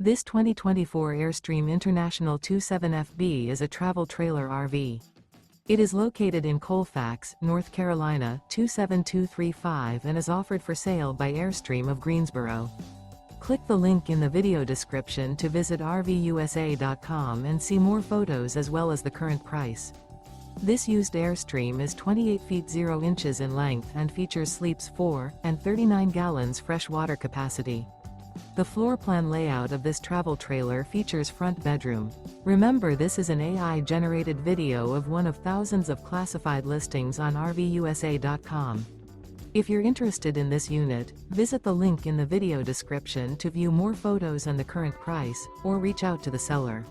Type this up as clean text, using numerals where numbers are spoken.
This 2024 Airstream International 27FB is a travel trailer RV. It is located in Colfax, North Carolina 27235 and is offered for sale by Airstream of Greensboro. Click the link in the video description to visit RVUSA.com and see more photos as well as the current price. This used Airstream is 28 feet 0 inches in length and features sleeps 4 and 39 gallons fresh water capacity. The floor plan layout of this travel trailer features front bedroom. Remember, this is an AI-generated video of one of thousands of classified listings on RVUSA.com. If you're interested in this unit, visit the link in the video description to view more photos and the current price, or reach out to the seller.